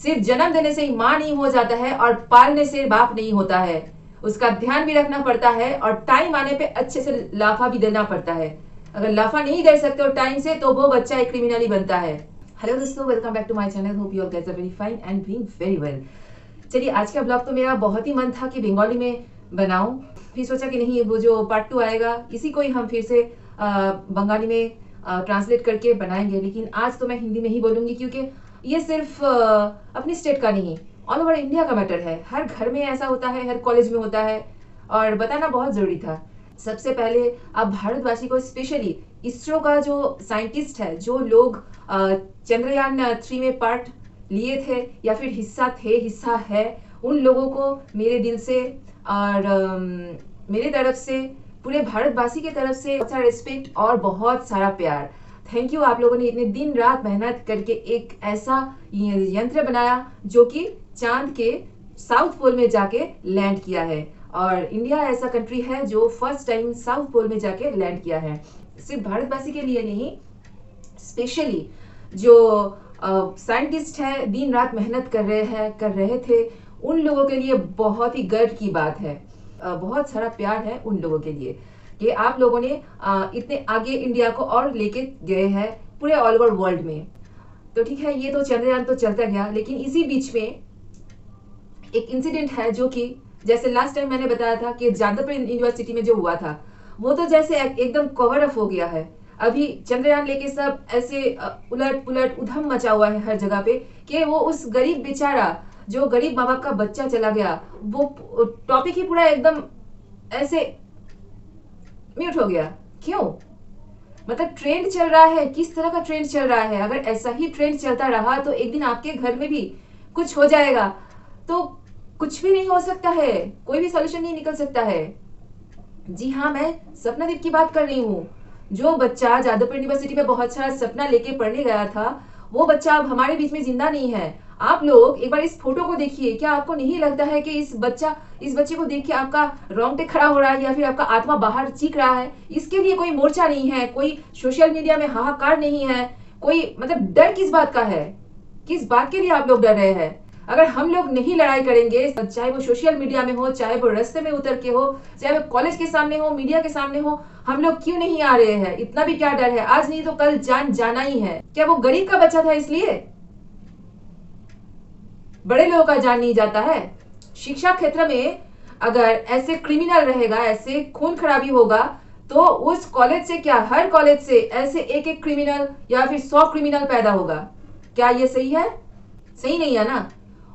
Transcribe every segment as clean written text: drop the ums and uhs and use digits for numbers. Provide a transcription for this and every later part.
सिर्फ जन्म देने से ही माँ नहीं हो जाता है और पालने से बाप नहीं होता है। उसका ध्यान भी रखना पड़ता है और टाइम आने पे अच्छे से लाफा भी देना पड़ता है। अगर लाफा नहीं दे सकते हो टाइम से तो वो बच्चा एक क्रिमिनल ही बनता है। हेलो दोस्तों, welcome back to my channel. Hope you all guys are very fine and doing very well. चलिए, आज का ब्लॉग तो मेरा बहुत ही मन था कि बंगाली में बनाऊं, फिर सोचा कि नहीं, वो जो पार्ट 2 आएगा इसी को ही हम फिर से बंगाली में ट्रांसलेट करके बनाएंगे। लेकिन आज तो मैं हिंदी में ही बोलूंगी, क्योंकि ये सिर्फ अपनी स्टेट का नहीं, ऑल ओवर इंडिया का मैटर है। हर घर में ऐसा होता है, हर कॉलेज में होता है और बताना बहुत जरूरी था। सबसे पहले आप भारतवासी को, स्पेशली इसरो का जो साइंटिस्ट है, जो लोग चंद्रयान 3 में पार्ट लिए थे या फिर हिस्सा है, उन लोगों को मेरे दिल से और मेरे तरफ से, पूरे भारतवासी की तरफ से बहुत सारा रिस्पेक्ट और बहुत सारा प्यार। थैंक यू, आप लोगों ने इतने दिन रात मेहनत करके एक ऐसा यंत्र बनाया जो कि चांद के साउथ पोल में जाके लैंड किया है। और इंडिया ऐसा कंट्री है जो फर्स्ट टाइम साउथ पोल में जाके लैंड किया है। सिर्फ भारतवासी के लिए नहीं, स्पेशली जो साइंटिस्ट है, दिन रात मेहनत कर रहे थे, उन लोगों के लिए बहुत ही गर्व की बात है। बहुत सारा प्यार है उन लोगों के लिए कि आप लोगों ने इतने आगे इंडिया को और लेके गए हैं पूरे ऑल ओवर वर्ल्ड में। तो ठीक है, ये तो चंद्रयान तो चलता गया, लेकिन इसी बीच में एक इंसिडेंट है जो कि, जैसे लास्ट टाइम मैंने बताया था कि जादवपुर यूनिवर्सिटी में जो हुआ था, वो तो जैसे एकदम कवर अप हो गया है। अभी चंद्रयान लेके सब ऐसे उलट पुलट उधम मचा हुआ है हर जगह पे कि वो उस गरीब बेचारा, जो गरीब माँ बाप का बच्चा चला गया, वो टॉपिक ही पूरा एकदम ऐसे म्यूट हो गया। क्यों? मतलब ट्रेंड चल रहा है, किस तरह का ट्रेंड चल रहा है। अगर ऐसा ही ट्रेंड चलता रहा तो एक दिन आपके घर में भी कुछ हो जाएगा, तो कुछ भी नहीं हो सकता है, कोई भी सॉल्यूशन नहीं निकल सकता है। जी हाँ, मैं सपनादीप की बात कर रही हूँ। जो बच्चा जादवपुर यूनिवर्सिटी में बहुत सारा सपना लेके पढ़ने गया था, वो बच्चा अब हमारे बीच में जिंदा नहीं है। आप लोग एक बार इस फोटो को देखिए। क्या आपको नहीं लगता है कि इस बच्चे को देख के आपका रोंगटे खड़ा हो रहा है या फिर आपका आत्मा बाहर चीख रहा है? इसके लिए कोई मोर्चा नहीं है, कोई सोशल मीडिया में हाहाकार नहीं है, कोई मतलब डर किस बात का है? किस बात के लिए आप लोग डर रहे हैं? अगर हम लोग नहीं लड़ाई करेंगे, चाहे वो सोशल मीडिया में हो, चाहे वो रास्ते में उतर के हो, चाहे वो कॉलेज के सामने हो, मीडिया के सामने हो, हम लोग क्यों नहीं आ रहे हैं? इतना भी क्या डर है? आज नहीं तो कल जान जाना ही है। क्या वो गरीब का बच्चा था इसलिए? बड़े लोगों का जान नहीं जाता है? शिक्षा क्षेत्र में अगर ऐसे क्रिमिनल रहेगा, ऐसे खून खराबी होगा, तो उस कॉलेज से क्या, हर कॉलेज से ऐसे एक एक क्रिमिनल या फिर 100 क्रिमिनल पैदा होगा? क्या ये सही है? सही नहीं है ना।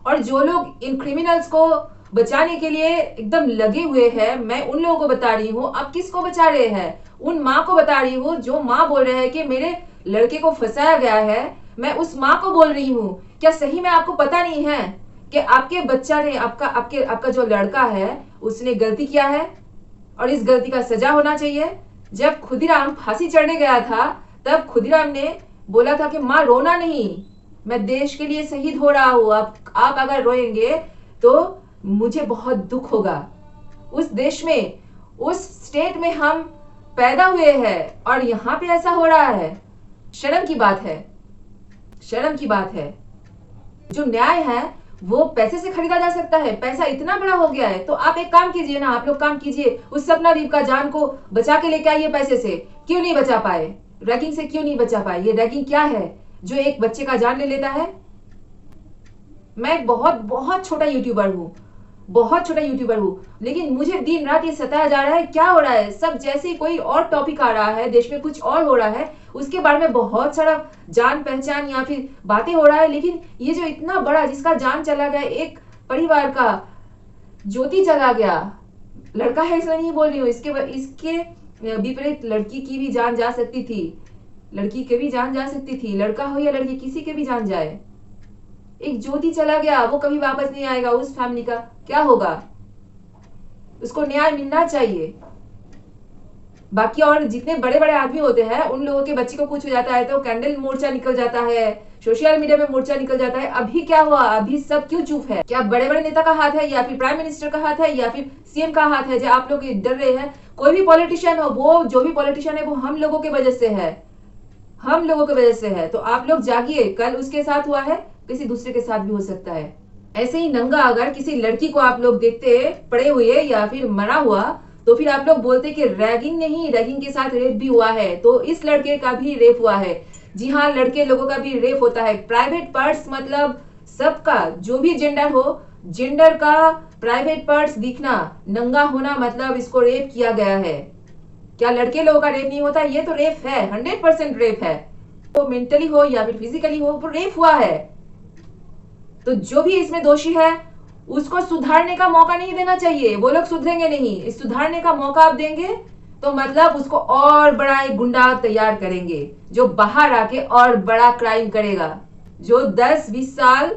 और जो लोग इन क्रिमिनल्स को बचाने के लिए एकदम लगे हुए हैं, मैं उन लोगों को बता रही हूँ। अब किसको बचा रहे हैं? उन माँ को बता रही हूँ जो माँ बोल रहे हैं कि मेरे लड़के को फंसाया गया है। मैं उस माँ को बोल रही हूँ, क्या सही में आपको पता नहीं है कि आपके बच्चा ने, आपका जो लड़का है, उसने गलती किया है और इस गलती का सजा होना चाहिए। जब खुदीराम फांसी चढ़ने गया था, तब खुदीराम ने बोला था कि माँ रोना नहीं, मैं देश के लिए शहीद हो रहा हूं। आप अगर रोएंगे तो मुझे बहुत दुख होगा। उस देश में, उस स्टेट में हम पैदा हुए हैं और यहाँ पे ऐसा हो रहा है। शर्म की बात है, शर्म की बात है। जो न्याय है वो पैसे से खरीदा जा सकता है? पैसा इतना बड़ा हो गया है तो आप एक काम कीजिए ना, आप लोग काम कीजिए, उस सपनादीप का जान को बचा के लेके आइए। पैसे से क्यों नहीं बचा पाए? रैगिंग से क्यों नहीं बचा पाए? ये रैगिंग क्या है जो एक बच्चे का जान ले लेता है? मैं बहुत छोटा यूट्यूबर हूँ, बहुत छोटा यूट्यूबर हूँ, लेकिन मुझे दिन रात ये सताया जा रहा है। क्या हो रहा है? सब जैसे ही कोई और टॉपिक आ रहा है, देश में कुछ और हो रहा है, उसके बारे में बहुत सारा जान पहचान या फिर बातें हो रहा है। लेकिन ये जो इतना बड़ा, जिसका जान चला गया, एक परिवार का ज्योति चला गया, लड़का है इसलिए नहीं बोल रही हूँ, इसके विपरीत लड़की की भी जान जा सकती थी, लड़की के भी जान जा सकती थी। लड़का हो या लड़की, किसी के भी जान जाए। एक ज्योति चला गया, वो कभी वापस नहीं आएगा। उस फैमिली का क्या होगा? उसको न्याय मिलना चाहिए। बाकी और जितने बड़े बड़े आदमी होते हैं, उन लोगों के बच्चे को कुछ हो जाता है तो कैंडल मोर्चा निकल जाता है, सोशल मीडिया में मोर्चा निकल जाता है। अभी क्या हुआ? अभी सब क्यों चुप है? क्या बड़े बड़े नेता का हाथ है या फिर प्राइम मिनिस्टर का हाथ है या फिर सीएम का हाथ है जो आप लोग डर रहे हैं? कोई भी पॉलिटिशियन हो, वो जो भी पॉलिटिशियन है, वो हम लोगों की वजह से है, हम लोगों की वजह से है। तो आप लोग जागिए। कल उसके साथ हुआ है, किसी दूसरे के साथ भी हो सकता है। ऐसे ही नंगा अगर किसी लड़की को आप लोग देखते पड़े हुए या फिर मरा हुआ, तो फिर आप लोग बोलते कि रैगिंग नहीं, रैगिंग के साथ रेप भी हुआ है, तो इस लड़के का भी रेप हुआ है। जी हाँ, लड़के लोगों का भी रेप होता है। प्राइवेट पार्ट्स मतलब सबका, जो भी जेंडर हो, जेंडर का प्राइवेट पार्ट्स दिखना, नंगा होना मतलब इसको रेप किया गया है। क्या लड़के लोगों का रेप नहीं होता? ये तो रेप है, 100% रेप है। वो मेंटली हो या फिर फिजिकली हो, वो रेप हुआ है। तो जो भी इसमें दोषी है उसको सुधारने का मौका नहीं देना चाहिए। वो लोग सुधरेंगे नहीं, इस सुधारने का मौका आप देंगे तो मतलब उसको और बड़ा एक गुंडा तैयार करेंगे जो बाहर आके और बड़ा क्राइम करेगा। जो 10-20 साल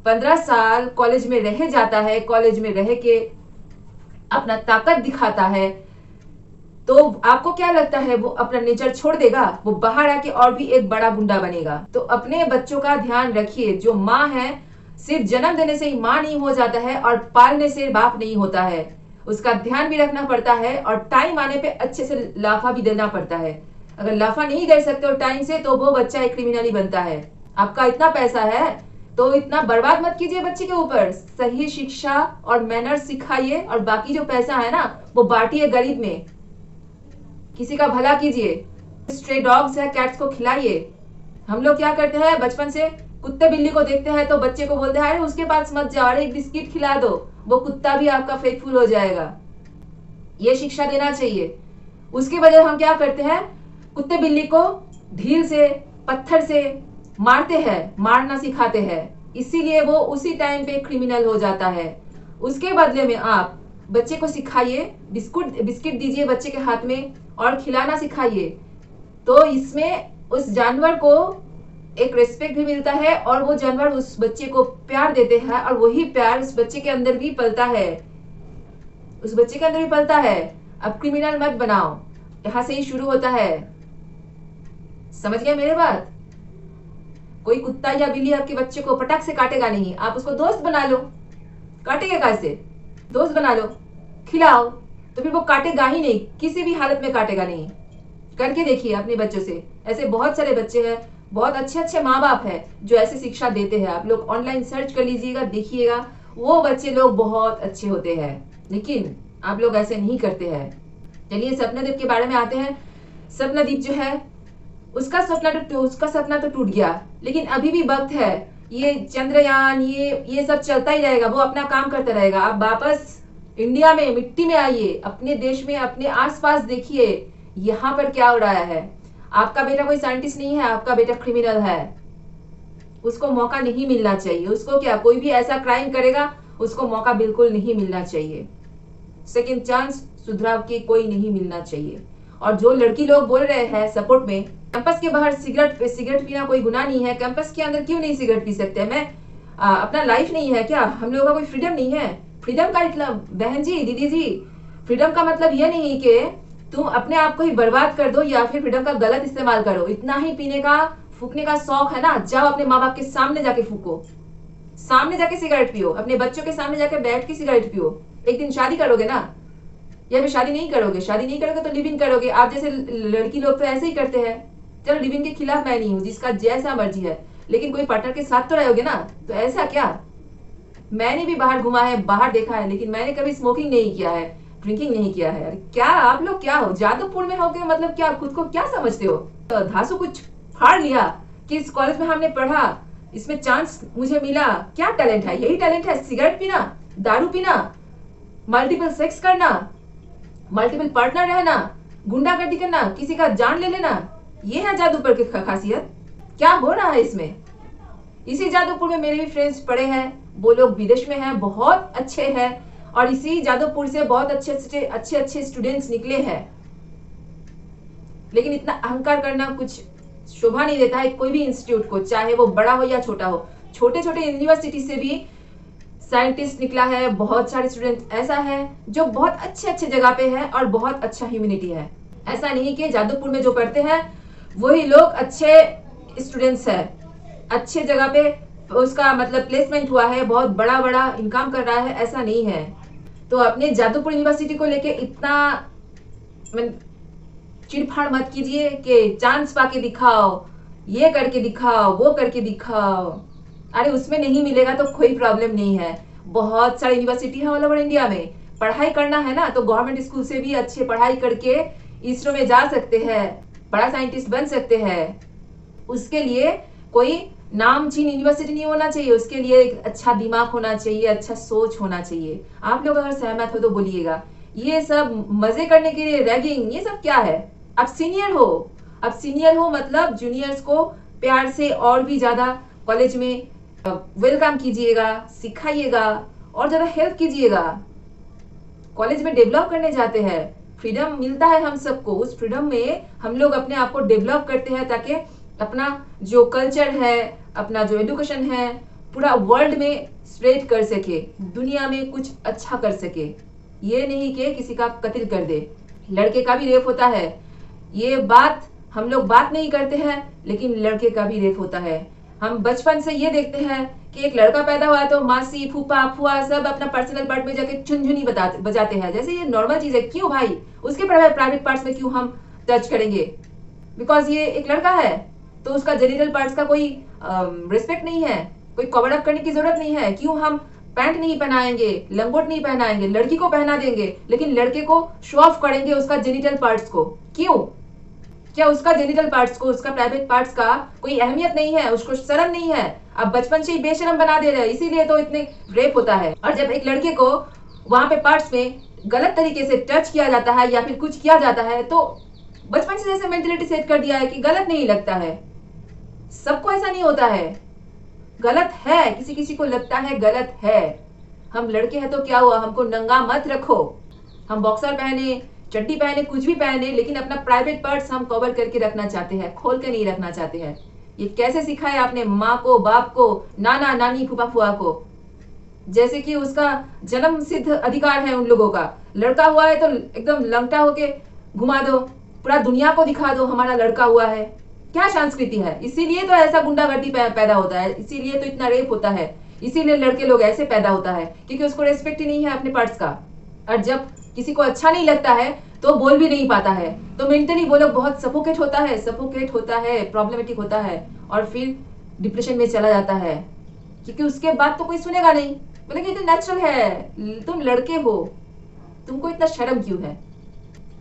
15 साल कॉलेज में रह जाता है, कॉलेज में रह के अपना ताकत दिखाता है, तो आपको क्या लगता है वो अपना नेचर छोड़ देगा? वो बाहर आके और भी एक बड़ा गुंडा बनेगा। तो अपने बच्चों का ध्यान रखिए। जो माँ है, सिर्फ जन्म देने से ही माँ नहीं हो जाता है और पालने से बाप नहीं होता है। उसका ध्यान भी रखना पड़ता है और टाइम आने पे अच्छे से लाफा भी देना पड़ता है। अगर लाफा नहीं दे सकते हो टाइम से, तो वो बच्चा एक क्रिमिनल ही बनता है। आपका इतना पैसा है तो इतना बर्बाद मत कीजिए बच्चे के ऊपर। सही शिक्षा और मैनर्स सिखाइए और बाकी जो पैसा है ना, वो बांटिए गरीब में। किसी का भला कीजिए। स्ट्रे डॉग्स है, कैट्स को खिलाइए। हम लोग क्या करते हैं, बचपन से कुत्ते बिल्ली को देखते हैं तो बच्चे को बोलते हैं अरे उसके पास मत जाओ, अरे एक बिस्किट खिला दो, वो कुत्ता भी आपका फेथफुल हो जाएगा। ये शिक्षा देना चाहिए। उसके बजाय हम क्या करते हैं, कुत्ते बिल्ली को ढील से, पत्थर से मारते हैं, मारना सिखाते हैं, इसीलिए वो उसी टाइम पे क्रिमिनल हो जाता है। उसके बदले में आप बच्चे को सिखाइए, बिस्किट दीजिए बच्चे के हाथ में और खिलाना सिखाइए। तो इसमें उस जानवर को एक रिस्पेक्ट भी मिलता है और वो जानवर उस बच्चे को प्यार देते हैं और वही प्यार उस बच्चे के अंदर भी पलता है, उस बच्चे के अंदर भी पलता है। अब क्रिमिनल मत बनाओ, यहां से ही शुरू होता है। समझ गए मेरे बात? कोई कुत्ता या बिल्ली आपके बच्चे को पटक से काटेगा नहीं, आप उसको दोस्त बना लो। काटेगा कैसे? दोस्त बना लो, खिलाओ, तो फिर वो काटेगा ही नहीं, किसी भी हालत में काटेगा नहीं। करके देखिए अपने बच्चों से। ऐसे बहुत सारे बच्चे हैं, बहुत अच्छे अच्छे माँ बाप है जो ऐसे शिक्षा देते हैं। आप लोग ऑनलाइन सर्च कर लीजिएगा, देखिएगा, वो बच्चे लोग बहुत अच्छे होते हैं। लेकिन आप लोग ऐसे नहीं करते हैं। चलिए सपनादीप के बारे में आते हैं। सपनादीप जो है उसका सपना तो टूट गया, लेकिन अभी भी वक्त है। ये चंद्रयान, ये सब चलता ही रहेगा, वो अपना काम करता रहेगा। आप वापस इंडिया में मिट्टी में आइए, अपने देश में, अपने आसपास देखिए यहाँ पर क्या हो रहा है। आपका बेटा कोई साइंटिस्ट नहीं है, आपका बेटा क्रिमिनल है। उसको मौका नहीं मिलना चाहिए। उसको क्या, कोई भी ऐसा क्राइम करेगा उसको मौका बिल्कुल नहीं मिलना चाहिए। सेकंड चांस सुधराव के कोई नहीं मिलना चाहिए। और जो लड़की लोग बोल रहे हैं सपोर्ट में, कैंपस के बाहर सिगरेट पीना कोई गुनाह नहीं है, कैंपस के अंदर क्यों नहीं सिगरेट पी सकते? मैं अपना लाइफ नहीं है क्या? हम लोगों का कोई फ्रीडम नहीं है? फ्रीडम का मतलब, बहन जी, दीदी जी, फ्रीडम का मतलब यह नहीं कि तुम अपने आप को ही बर्बाद कर दो या फिर फ्रीडम का गलत इस्तेमाल करो। इतना ही पीने का, फूकने का शौक है ना, जाओ अपने माँ बाप के सामने जाके फूको, सामने जाके सिगरेट पियो, अपने बच्चों के सामने जाके बैठ के सिगरेट पियो। एक दिन शादी करोगे ना, या फिर शादी नहीं करोगे तो लिव इन करोगे। आप जैसे लड़की लोग तो ऐसे ही करते हैं। चलो लिव इन के खिलाफ मैं नहीं हूँ, जिसका जैसा मर्जी है, लेकिन कोई पार्टनर के साथ तो रहोगे ना। तो ऐसा क्या, मैंने भी बाहर घुमा है, बाहर देखा है, लेकिन मैंने कभी स्मोकिंग नहीं किया है, ड्रिंकिंग नहीं किया है। अरे क्या आप लोग क्या हो, जादूपुर में हो गए? मतलब क्या खुद को क्या समझते हो? तो धासु कुछ फाड़ लिया कि इस कॉलेज में हमने पढ़ा, इसमें चांस मुझे मिला, क्या टैलेंट है? यही टैलेंट है, सिगरेट पीना, दारू पीना, मल्टीपल सेक्स करना, मल्टीपल पार्टनर रहना, गुंडागर्दी करना, किसी का जान ले लेना, ये है जादूपुर की खासियत? क्या हो रहा है इसमें? इसी जादूपुर में मेरे भी फ्रेंड्स पढ़े हैं, वो लोग विदेश में हैं, बहुत अच्छे हैं, और इसी जादवपुर से बहुत अच्छे स्टूडेंट्स निकले हैं। लेकिन इतना अहंकार करना कुछ शोभा नहीं देता है कोई भी इंस्टीट्यूट को, चाहे वो बड़ा हो या छोटा हो। छोटे छोटे यूनिवर्सिटी से भी साइंटिस्ट निकला है, बहुत सारे स्टूडेंट ऐसा है जो बहुत अच्छे जगह पे है और बहुत अच्छा ह्यूमैनिटी है। ऐसा नहीं कि जादवपुर में जो पढ़ते हैं वही लोग अच्छे स्टूडेंट्स है, अच्छे जगह पे उसका मतलब प्लेसमेंट हुआ है, बहुत बड़ा इनकम कर रहा है, ऐसा नहीं है। तो अपने जादवपुर यूनिवर्सिटी को लेके इतना चिड़फाड़ मत कीजिए कि चांस पाके दिखाओ, ये करके दिखाओ, वो करके दिखाओ। अरे उसमें नहीं मिलेगा तो कोई प्रॉब्लम नहीं है, बहुत सारी यूनिवर्सिटी है ऑल ओवर इंडिया में। पढ़ाई करना है ना तो गवर्नमेंट स्कूल से भी अच्छे पढ़ाई करके इसरो में जा सकते हैं, बड़ा साइंटिस्ट बन सकते हैं। उसके लिए कोई नामचीन यूनिवर्सिटी नहीं होना चाहिए, उसके लिए एक अच्छा दिमाग होना चाहिए, अच्छा सोच होना चाहिए। आप लोग अगर सहमत हो तो बोलिएगा। ये सब मजे करने के लिए रैगिंग, ये सब क्या है? अब सीनियर हो, अब सीनियर हो मतलब जूनियर्स को प्यार से और भी ज्यादा कॉलेज में वेलकम कीजिएगा, सिखाइएगा और ज्यादा हेल्प कीजिएगा। कॉलेज में डेवलप करने जाते हैं, फ्रीडम मिलता है हम सबको, उस फ्रीडम में हम लोग अपने आप को डेवलप करते हैं ताकि अपना जो कल्चर है, अपना जो एजुकेशन है पूरा वर्ल्ड में स्प्रेड कर सके, दुनिया में कुछ अच्छा कर सके। ये नहीं कि किसी का कत्ल कर दे। लड़के का भी रेप होता है, ये बात हम लोग बात नहीं करते हैं, लेकिन लड़के का भी रेप होता है। हम बचपन से ये देखते हैं कि एक लड़का पैदा हुआ तो मासी, फूफा, फुआ सब अपना पर्सनल पार्ट में जाके चुनझुनी बजाते हैं, जैसे ये नॉर्मल चीज है। क्यों भाई, उसके प्राइवेट पार्ट्स में क्यों हम टच करेंगे? बिकॉज ये एक लड़का है तो उसका जेनिटल पार्ट्स का कोई रिस्पेक्ट नहीं है, कोई कवर अप करने की जरूरत नहीं है। क्यों हम पैंट नहीं पहनाएंगे, लंगोट नहीं पहनाएंगे, लड़की को पहना देंगे लेकिन लड़के को शो ऑफ करेंगे उसका जेनिटल पार्ट्स को? क्यों? क्या उसका जेनिटल पार्ट्स को, उसका प्राइवेट पार्ट्स का कोई अहमियत नहीं है? उसको शर्म नहीं है? अब बचपन से ही बेशरम बना दे रहे हैं, इसीलिए तो इतने रेप होता है। और जब एक लड़के को वहां पे पार्ट्स में गलत तरीके से टच किया जाता है या फिर कुछ किया जाता है तो बचपन से जैसे मेंटेलिटी सेट कर दिया है कि गलत नहीं लगता है। सबको ऐसा नहीं होता है, गलत है, किसी किसी को लगता है गलत है। हम लड़के हैं तो क्या हुआ, हमको नंगा मत रखो। हम बॉक्सर पहने, चड्डी पहने, कुछ भी पहने, लेकिन अपना प्राइवेट पार्ट्स हम कवर करके रखना चाहते हैं, खोल के नहीं रखना चाहते हैं। ये कैसे सिखाया आपने माँ को, बाप को, नाना नानी, फूफा फुआ को? जैसे कि उसका जन्म सिद्ध अधिकार है उन लोगों का। लड़का हुआ है तो एकदम लंगटा होके घुमा दो, पूरा दुनिया को दिखा दो हमारा लड़का हुआ है। क्या संस्कृति है? इसीलिए तो ऐसा गुंडागर्दी पैदा होता है, इसीलिए तो इतना रेप होता है, इसीलिए लड़के लोग ऐसे पैदा होता है क्योंकि उसको रेस्पेक्ट ही नहीं है अपने पार्ट्स का। और जब किसी को अच्छा नहीं लगता है तो बोल भी नहीं पाता है, तो मेंटली वो लोग बहुत सफोकेट होता है, प्रॉब्लमेटिक होता है और फिर डिप्रेशन में चला जाता है क्योंकि उसके बाद तो कोई सुनेगा नहीं, बोलेंगे ये तो नेचुरल है, तुम लड़के हो, तुमको इतना शर्म क्यों है?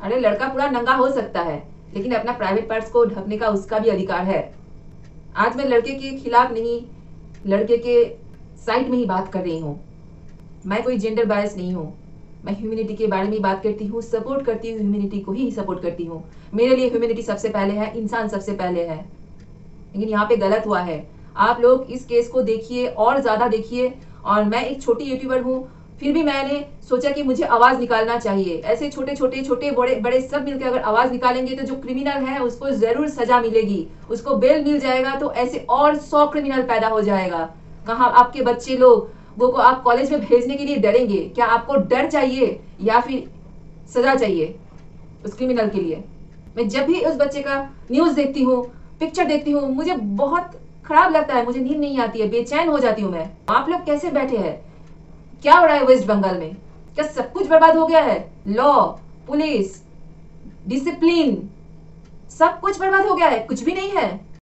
अरे लड़का पूरा नंगा हो सकता है लेकिन अपना प्राइवेट पार्ट्स को ढकने का उसका भी अधिकार है। आज मैं लड़के के खिलाफ नहीं, लड़के के साइड में ही बात कर रही हूँ। मैं कोई जेंडर बायस नहीं हूँ, मैं ह्यूमैनिटी के बारे में बात करती हूँ, सपोर्ट करती हूँ, ह्यूमैनिटी को ही सपोर्ट करती हूँ। मेरे लिए ह्यूमैनिटी सबसे पहले है, इंसान सबसे पहले है। लेकिन यहाँ पे गलत हुआ है। आप लोग इस केस को देखिए और ज्यादा देखिए। और मैं एक छोटी यूट्यूबर हूँ, फिर भी मैंने सोचा कि मुझे आवाज निकालना चाहिए। ऐसे छोटे बड़े बड़े सब मिलकर अगर आवाज निकालेंगे तो जो क्रिमिनल है उसको जरूर सजा मिलेगी, उसको बेल मिल जाएगा, तो ऐसे और 100 क्रिमिनल पैदा हो जाएगा। कहाँ आपके बच्चे लोग वो को आप कॉलेज में भेजने के लिए डरेंगे? क्या आपको डर चाहिए या फिर सजा चाहिए उस क्रिमिनल के लिए? मैं जब भी उस बच्चे का न्यूज देखती हूँ, पिक्चर देखती हूँ, मुझे बहुत खराब लगता है, मुझे नींद नहीं आती है, बेचैन हो जाती हूँ मैं। आप लोग कैसे बैठे हैं? क्या हो रहा है वेस्ट बंगाल में? क्या सब कुछ बर्बाद हो गया है? लॉ, पुलिस, डिसिप्लिन, सब कुछ बर्बाद हो गया है, कुछ भी नहीं है।